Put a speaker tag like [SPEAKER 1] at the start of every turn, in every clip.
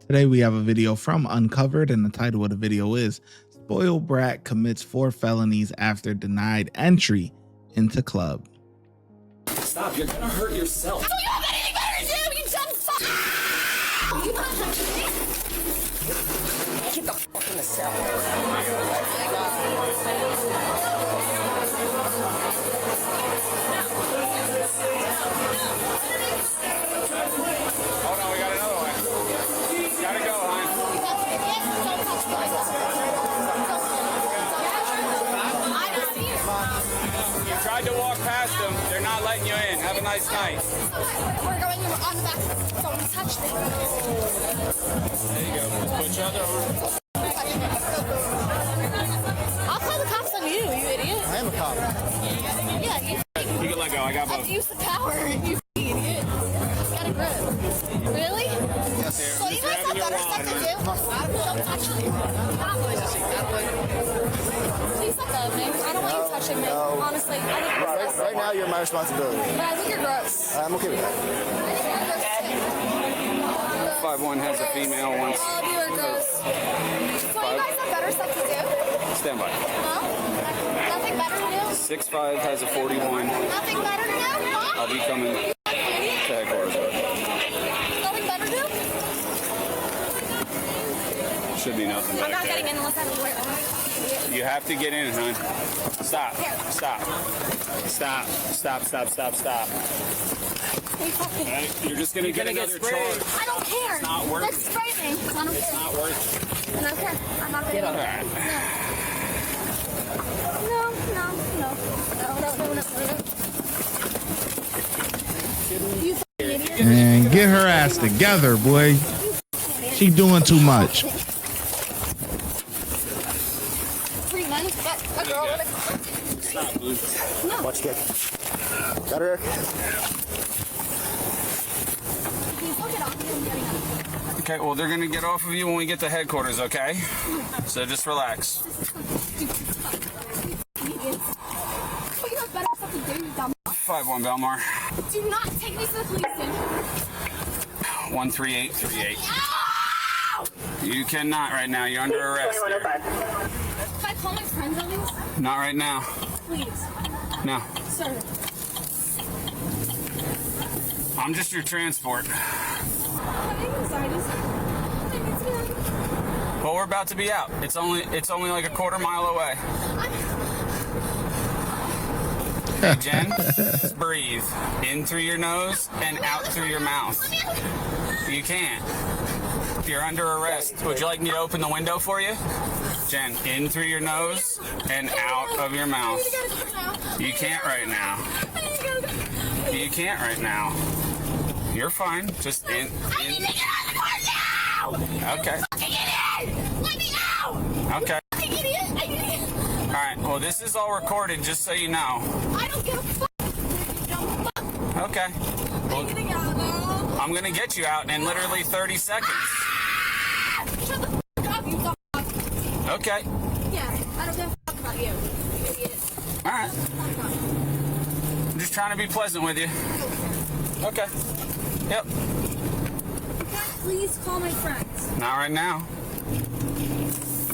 [SPEAKER 1] Today we have a video from Uncovered, and the title of the video is Spoiled Brat Commits 4 Felonies After Denied Entry into Club.
[SPEAKER 2] Stop, you're gonna hurt yourself.
[SPEAKER 3] So you have anything better to do, you dumb fuck! Get the fuck in the cell.
[SPEAKER 2] Hold on, we got another one. Gotta go, hon. You tried to walk past them. They're not letting you in. Have a nice night.
[SPEAKER 3] We're going on the back. Don't touch me.
[SPEAKER 2] There you go. Just put each other on.
[SPEAKER 3] I'll call the cops on you, you idiot.
[SPEAKER 4] I am a cop.
[SPEAKER 3] Yeah, you
[SPEAKER 2] You can let go. I got both.
[SPEAKER 3] use the power, you idiot. Got a grip. Really?
[SPEAKER 4] Yes, sir.
[SPEAKER 3] So you guys have better stuff to do? Don't touch me. Please let go of me. I don't want you touching me. Honestly, I think you're gross.
[SPEAKER 4] Right now, you're my responsibility.
[SPEAKER 3] But I think you're gross.
[SPEAKER 4] I'm okay with that.
[SPEAKER 3] I think you're gross too.
[SPEAKER 2] 5'1" has a female once.
[SPEAKER 3] All of you are gross. So you guys have better stuff to do?
[SPEAKER 2] Stand by.
[SPEAKER 3] No? Nothing better to do?
[SPEAKER 2] 6'5" has a 41.
[SPEAKER 3] Nothing better to do? Huh?
[SPEAKER 2] I'll be coming to headquarters.
[SPEAKER 3] Nothing better to do?
[SPEAKER 2] Should be nothing
[SPEAKER 3] I'm
[SPEAKER 2] back
[SPEAKER 3] not getting
[SPEAKER 2] there.
[SPEAKER 3] in unless I wear
[SPEAKER 2] You have to get in, hon. Stop. Stop. Stop. Stop. Stop. Stop. Stop. Right? You're just gonna get another charge.
[SPEAKER 3] I don't care.
[SPEAKER 2] It's not worth
[SPEAKER 3] Let's spray me. I don't
[SPEAKER 2] It's
[SPEAKER 3] care.
[SPEAKER 2] not worth
[SPEAKER 3] I don't care. I'm not getting
[SPEAKER 2] it.
[SPEAKER 3] in.
[SPEAKER 2] All right.
[SPEAKER 3] No. You fucking idiot.
[SPEAKER 1] And get her ass together, boy. She doing too much.
[SPEAKER 3] 3 months, but a girl with a...
[SPEAKER 2] Stop, Blue.
[SPEAKER 4] Watch kick. Got her.
[SPEAKER 3] Please don't get off me. I'm getting up.
[SPEAKER 2] Okay, well, they're gonna get off of you when we get to headquarters, okay? So just relax.
[SPEAKER 3] Idiots. But you have better stuff to do, you dumb fuck.
[SPEAKER 2] 5'1" Belmar.
[SPEAKER 3] Do not take me to the police station.
[SPEAKER 2] 13838.
[SPEAKER 3] Ow!
[SPEAKER 2] You cannot right now. You're under arrest. There.
[SPEAKER 3] Can I call my friends at least?
[SPEAKER 2] Not right now.
[SPEAKER 3] Please.
[SPEAKER 2] No.
[SPEAKER 3] Sir.
[SPEAKER 2] I'm just your transport.
[SPEAKER 3] Having anxieties. I need to get out.
[SPEAKER 2] Well, we're about to be out. It's only like a quarter mile away. Hey, Jen, just breathe in through your nose and out through your mouth. You can't. You're under arrest. Would you like me to open the window for you? Jen, in through your nose and out of your mouth. You can't right now. You can't right now. You're fine. Just in.
[SPEAKER 3] I need to get out of the car now!
[SPEAKER 2] Okay.
[SPEAKER 3] Fucking idiot! Let me out!
[SPEAKER 2] Okay.
[SPEAKER 3] Fucking idiot! I need to get...
[SPEAKER 2] All right. Well, this is all recorded, just so you know.
[SPEAKER 3] I don't give a fuck! Don't fuck!
[SPEAKER 2] Okay. Well,
[SPEAKER 3] I'm getting out now!
[SPEAKER 2] I'm gonna get you out in literally 30 seconds.
[SPEAKER 3] Shut the fuck up, you dumb fuck!
[SPEAKER 2] Okay.
[SPEAKER 3] Yeah, I don't give a fuck about you, you idiot.
[SPEAKER 2] All right. I'm just trying to be pleasant with you. Okay. Yep.
[SPEAKER 3] Can I please call my friends?
[SPEAKER 2] Not right now.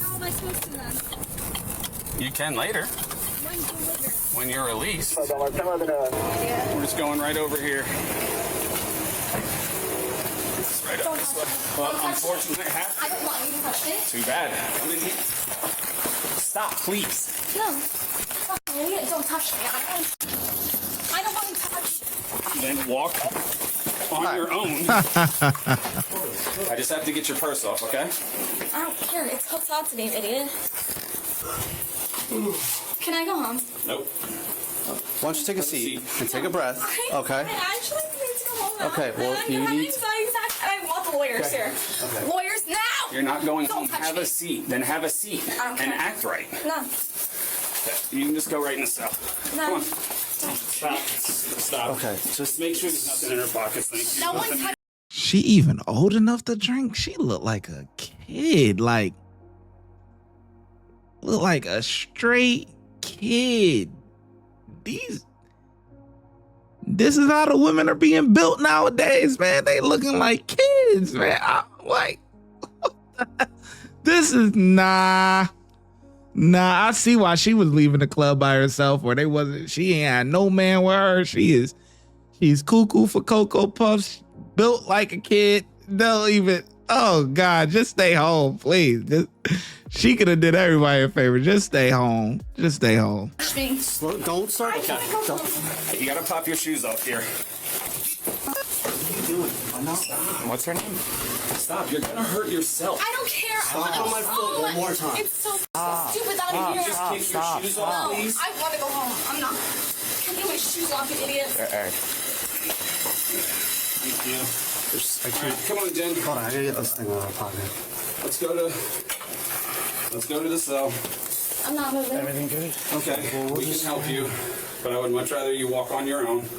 [SPEAKER 3] How am I supposed to then?
[SPEAKER 2] You can later
[SPEAKER 3] When's the later?
[SPEAKER 2] when you're released.
[SPEAKER 4] Yeah.
[SPEAKER 2] We're just going right over here. Just right up this way. Well, unfortunately, I have
[SPEAKER 3] I don't want you to touch me.
[SPEAKER 2] Too bad. Come in here. Stop, please.
[SPEAKER 3] No. Fucking idiot, don't touch me. I don't want you to touch me.
[SPEAKER 2] Then walk on your own. I just have to get your purse off, okay?
[SPEAKER 3] I don't care. It's hooked on to me, idiot. Can I go home?
[SPEAKER 2] Nope.
[SPEAKER 4] Why don't you take a seat and take a breath? Okay.
[SPEAKER 3] I actually need to go home now.
[SPEAKER 4] Okay, well,
[SPEAKER 3] and
[SPEAKER 4] you
[SPEAKER 3] I'm
[SPEAKER 4] need-
[SPEAKER 3] anxieties and I want the lawyers here.
[SPEAKER 4] Okay.
[SPEAKER 3] Lawyers now!
[SPEAKER 2] You're not going
[SPEAKER 3] Don't
[SPEAKER 2] home.
[SPEAKER 3] touch
[SPEAKER 2] Have
[SPEAKER 3] me.
[SPEAKER 2] a seat. Then have a seat.
[SPEAKER 3] I don't
[SPEAKER 2] And
[SPEAKER 3] care.
[SPEAKER 2] act right.
[SPEAKER 3] No.
[SPEAKER 2] Okay. You can just go right in the cell.
[SPEAKER 3] No.
[SPEAKER 2] Come on. Stop. Stop.
[SPEAKER 4] Okay, just
[SPEAKER 2] Make sure there's nothing in her pockets. Thank you.
[SPEAKER 3] No one
[SPEAKER 2] Nothing.
[SPEAKER 3] touched
[SPEAKER 1] She even old enough to drink? She look like a kid. Look like a straight kid. This is how the women are being built nowadays, man. They looking like kids, man. This is nah. I see why she was leaving the club by herself, or she ain't had no man with her. She's cuckoo for Cocoa Puffs, built like a kid. Don't even, oh God, just stay home, please. She could have did everybody a favor. Just stay home. Just stay home.
[SPEAKER 4] Don't start.
[SPEAKER 2] Okay. You gotta pop your shoes off here. What's her name? Stop, you're gonna hurt yourself.
[SPEAKER 3] I don't care.
[SPEAKER 4] Stop on my foot one more time.
[SPEAKER 3] It's so stupid out of here.
[SPEAKER 2] Just kick your shoes off, please.
[SPEAKER 3] I want to go home. I'm not kicking my shoes off, you idiot.
[SPEAKER 2] Thank you.
[SPEAKER 4] I can't.
[SPEAKER 2] Come on, Jen.
[SPEAKER 4] Hold on, I gotta get this thing out of my pocket.
[SPEAKER 2] Let's go to the cell.
[SPEAKER 3] I'm not moving.
[SPEAKER 2] Everything good? Okay, well, we can help you, but I would much rather you walk on your own.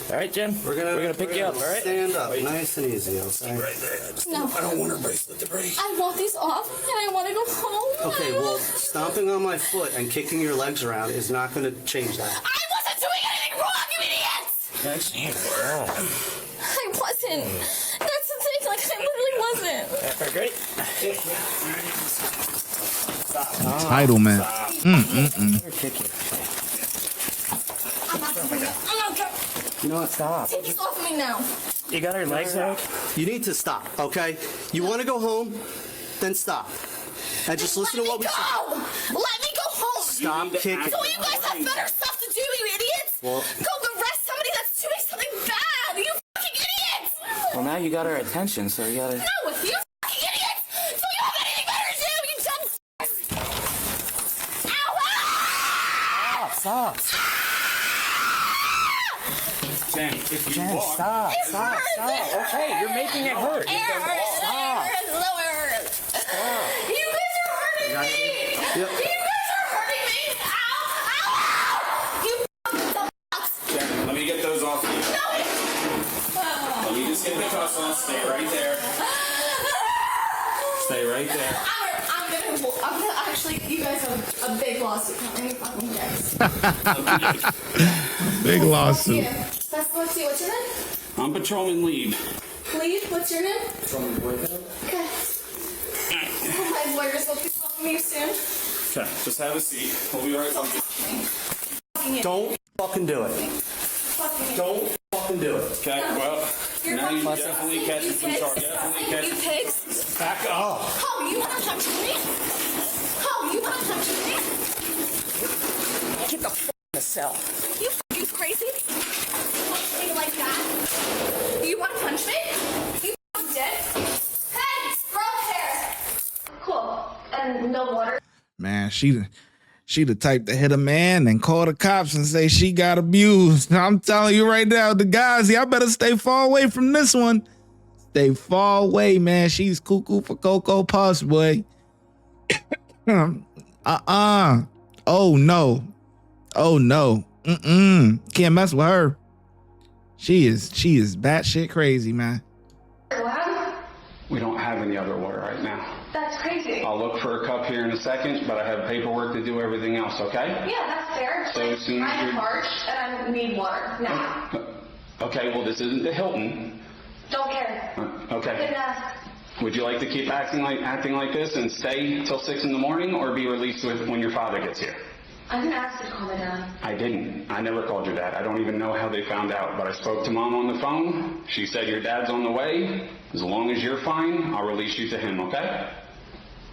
[SPEAKER 5] All right, Jen. We're gonna pick you up. All right.
[SPEAKER 4] Stand up, nice and easy. Okay.
[SPEAKER 2] Right there.
[SPEAKER 3] No.
[SPEAKER 2] I don't want her bracelet to break.
[SPEAKER 3] I want these off, and I want to go home.
[SPEAKER 4] Okay, well, stomping on my foot and kicking your legs around is not going to change that.
[SPEAKER 3] I wasn't doing anything wrong, you idiots! I wasn't. That's the thing. Like, I literally wasn't.
[SPEAKER 5] Great.
[SPEAKER 1] Entitlement.
[SPEAKER 3] I'm not doing it. I'm not going.
[SPEAKER 4] You know what? Stop.
[SPEAKER 3] Take this off of me now.
[SPEAKER 5] You got her legs out.
[SPEAKER 4] You need to stop, okay? You want to go home? Then stop. And just listen to what we say.
[SPEAKER 3] Let me go home.
[SPEAKER 4] Stop kicking.
[SPEAKER 3] So you guys have better stuff to do, you idiots.
[SPEAKER 4] Well,
[SPEAKER 3] go arrest somebody that's doing something bad. You fucking idiots.
[SPEAKER 5] Well, now you got her attention, so you gotta.
[SPEAKER 3] No, you fucking idiots. So you have anything better to do, you dumb. Ow!
[SPEAKER 5] Stop.
[SPEAKER 2] Jen, if you
[SPEAKER 5] Jen,
[SPEAKER 2] walk,
[SPEAKER 5] stop. Okay, you're making it hurt.
[SPEAKER 3] Stop. You guys are hurting me.
[SPEAKER 4] Yep.
[SPEAKER 3] You guys are hurting me. Ow! You fucking
[SPEAKER 2] Jen, let me get those off you. Let me just get the cuffs on. Stay right there. Stay right there.
[SPEAKER 3] I'm gonna actually, you guys have a big lawsuit coming. Fucking guys.
[SPEAKER 1] Big lawsuit.
[SPEAKER 3] That's what's your name?
[SPEAKER 2] I'm Patrolman Lead.
[SPEAKER 3] Lead, what's your name? Okay. My lawyers will be calling me soon.
[SPEAKER 2] Okay, just have a seat. We'll be right back.
[SPEAKER 4] don't fucking do it. Don't fucking do it.
[SPEAKER 2] Okay, well, now you
[SPEAKER 3] fucking
[SPEAKER 2] definitely catch me some charge. Definitely catch
[SPEAKER 3] You
[SPEAKER 2] me.
[SPEAKER 3] pigs.
[SPEAKER 2] Back up.
[SPEAKER 3] Oh, you want to touch me? Oh, you want to touch me?
[SPEAKER 5] Get the f in the cell.
[SPEAKER 3] You fucking crazy? Punch me like that? You want to punch me? You fucking dead? Hey, scrub hair. Cool. And no water.
[SPEAKER 1] Man, she the type to hit a man and call the cops and say she got abused. I'm telling you right now, the guys, y'all better stay far away from this one. Stay far away, man. She's cuckoo for Cocoa Puffs, boy. Oh no. Can't mess with her. She is batshit crazy, man.
[SPEAKER 2] We don't have any other water right now.
[SPEAKER 3] That's crazy.
[SPEAKER 2] I'll look for a cup here in a second, but I have paperwork to do everything else, okay?
[SPEAKER 3] Yeah, that's fair.
[SPEAKER 2] So as soon as
[SPEAKER 3] I'm
[SPEAKER 2] you're-
[SPEAKER 3] parched and I need water now.
[SPEAKER 2] Okay, well, this isn't the Hilton.
[SPEAKER 3] Don't care.
[SPEAKER 2] Okay.
[SPEAKER 3] Didn't ask.
[SPEAKER 2] Would you like to keep acting like this and stay till 6 in the morning, or be released when your father gets here?
[SPEAKER 3] I didn't ask you to call my dad.
[SPEAKER 2] I didn't. I never called your dad. I don't even know how they found out, but I spoke to Mom on the phone. She said your dad's on the way. As long as you're fine, I'll release you to him, okay?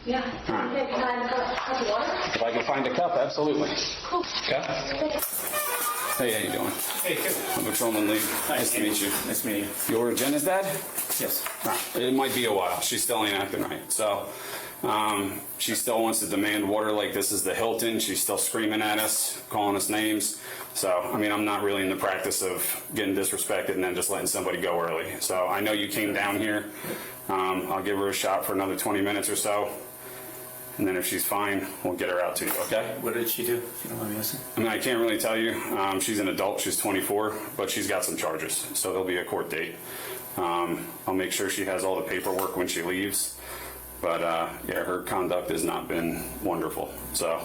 [SPEAKER 3] Yeah.
[SPEAKER 2] All right.
[SPEAKER 3] Okay, can I have a cup of water?
[SPEAKER 2] If I can find a cup, absolutely.
[SPEAKER 3] Cool.
[SPEAKER 2] Okay? Hey, how you doing? Hey, good. I'm Patrolman Lee. Nice to meet you.
[SPEAKER 5] Nice meeting you.
[SPEAKER 2] You're Jenna's dad?
[SPEAKER 5] Yes.
[SPEAKER 2] It might be a while. She still ain't acting right. So, she still wants to demand water like this is the Hilton. She's still screaming at us, calling us names. So, I mean, I'm not really in the practice of getting disrespected and then just letting somebody go early. So, I know you came down here. I'll give her a shot for another 20 minutes or so. And then if she's fine, we'll get her out to you, okay?
[SPEAKER 5] What did she do, if you don't mind me asking?
[SPEAKER 2] I mean, I can't really tell you. She's an adult. She's 24, but she's got some charges. So there'll be a court date. I'll make sure she has all the paperwork when she leaves. But, yeah, her conduct has not been wonderful. So,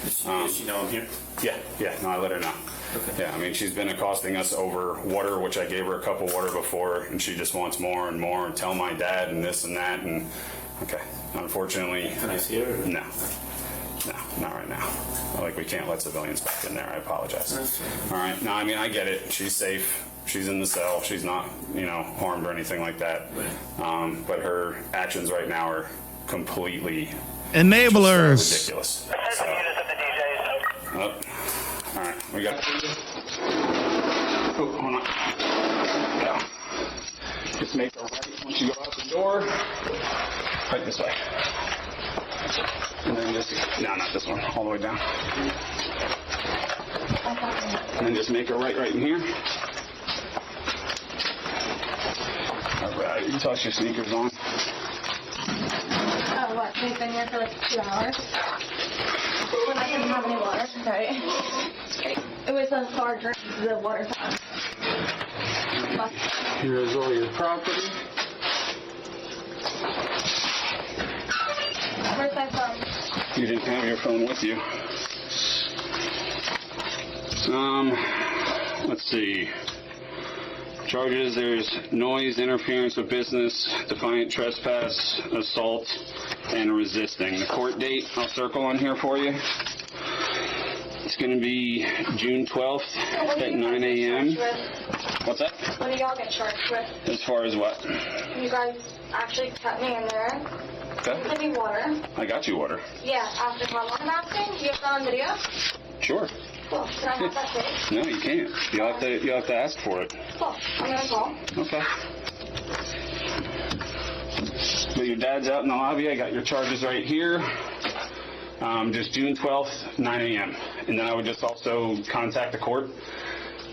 [SPEAKER 5] Does she know I'm here?
[SPEAKER 2] yeah, no, I let her know.
[SPEAKER 5] Okay.
[SPEAKER 2] Yeah, I mean, she's been accosting us over water, which I gave her a cup of water before, and she just wants more and more, and tell my dad and this and that. And Okay. Unfortunately,
[SPEAKER 5] Can I see her?
[SPEAKER 2] no. No, not right now. Like, we can't let civilians back in there. I apologize. All right. No, I mean, I get it. She's safe. She's in the cell. She's not, harmed or anything like that. But her actions right now are completely
[SPEAKER 1] Enablers.
[SPEAKER 2] ridiculous. So, oh, all right. We got. Oh, hold on. Yeah. Just make a right once you go out the door. Right this way. And then just, no, not this one, all the way down. And then just make a right in here. All right, you toss your sneakers on.
[SPEAKER 3] Oh, what? They've been here for like 2 hours? When I didn't have any water, right? It was a far drink, the water fountain.
[SPEAKER 2] Here's all your property.
[SPEAKER 3] Where's my phone?
[SPEAKER 2] You didn't have your phone with you. Let's see. Charges, there's noise, interference with business, defiant trespass, assault, and resisting. The court date, I'll circle on here for you. It's going to be June 12th at 9 a.m. What's that?
[SPEAKER 3] What do y'all get charged with?
[SPEAKER 2] As far as what?
[SPEAKER 3] You guys actually kept me in there.
[SPEAKER 2] Okay.
[SPEAKER 3] Give me water.
[SPEAKER 2] I got you water.
[SPEAKER 3] Yeah, after how long I'm asking? Do you have that on video?
[SPEAKER 2] Sure.
[SPEAKER 3] Cool. Can I have that please?
[SPEAKER 2] No, you can't. You'll have to ask for it.
[SPEAKER 3] Cool. I'm gonna call.
[SPEAKER 2] Okay. But your dad's out in the lobby. I got your charges right here. Just June 12th, 9 a.m. And then I would just also contact the court.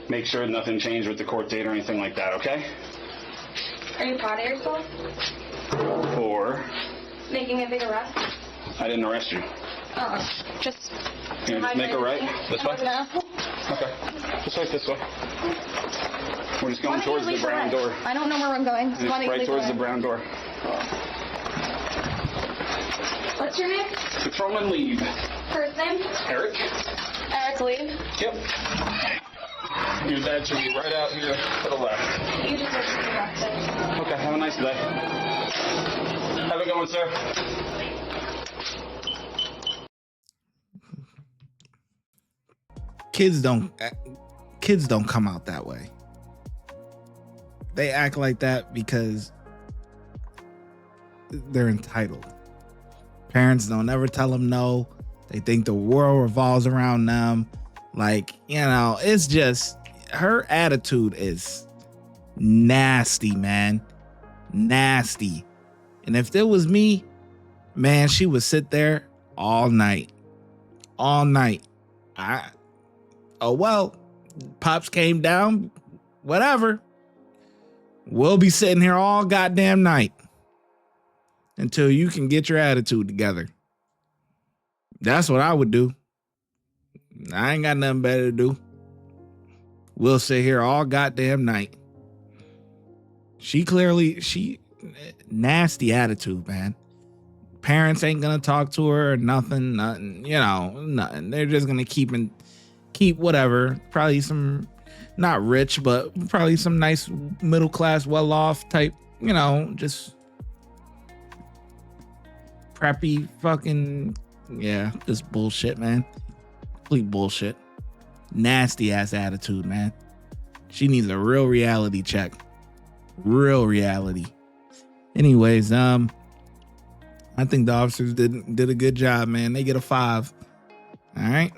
[SPEAKER 2] Make sure nothing changed with the court date or anything like that, okay?
[SPEAKER 3] Are you proud of yourself?
[SPEAKER 2] For?
[SPEAKER 3] Making a big arrest?
[SPEAKER 2] I didn't arrest you.
[SPEAKER 3] Just...
[SPEAKER 2] You gonna just make a right? This way?
[SPEAKER 3] No.
[SPEAKER 2] Okay. Just like this way. We're just going
[SPEAKER 3] Why don't
[SPEAKER 2] towards
[SPEAKER 3] you
[SPEAKER 2] the
[SPEAKER 3] leave the
[SPEAKER 2] brown
[SPEAKER 3] way?
[SPEAKER 2] door.
[SPEAKER 3] I don't know where I'm going.
[SPEAKER 2] Just
[SPEAKER 3] Why don't you
[SPEAKER 2] right
[SPEAKER 3] leave
[SPEAKER 2] towards the
[SPEAKER 3] way?
[SPEAKER 2] brown door.
[SPEAKER 3] What's your name?
[SPEAKER 2] Patrolman Leave.
[SPEAKER 3] First name?
[SPEAKER 2] Eric?
[SPEAKER 3] Eric Lee.
[SPEAKER 2] Yep. Your dad should be right out here to the left.
[SPEAKER 3] You just have to be arrested.
[SPEAKER 2] Okay, have a nice day. Have a good one, sir.
[SPEAKER 1] Kids don't come out that way. They act like that because they're entitled. Parents don't ever tell them no. They think the world revolves around them. Like, it's just, her attitude is nasty, man. Nasty. And if it was me, man, she would sit there all night. All night. Oh, well, Pops came down, whatever. We'll be sitting here all goddamn night until you can get your attitude together. That's what I would do. I ain't got nothing better to do. We'll sit here all goddamn night. She nasty attitude, man. Parents ain't gonna talk to her or nothing, nothing. They're just gonna keep whatever. Probably some, not rich, but probably some nice middle class, well off type. Just preppy fucking, just bullshit, man. Complete bullshit. Nasty ass attitude, man. She needs a real reality check. Real reality. Anyways, I think the officers did a good job, man. They get a 5. All right.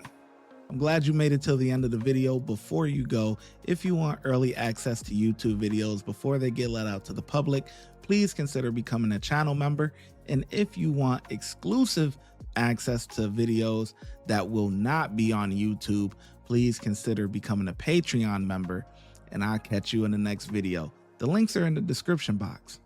[SPEAKER 1] I'm glad you made it till the end of the video. Before you go, if you want early access to YouTube videos before they get let out to the public, please consider becoming a channel member. And if you want exclusive access to videos that will not be on YouTube, please consider becoming a Patreon member. And I'll catch you in the next video. The links are in the description box.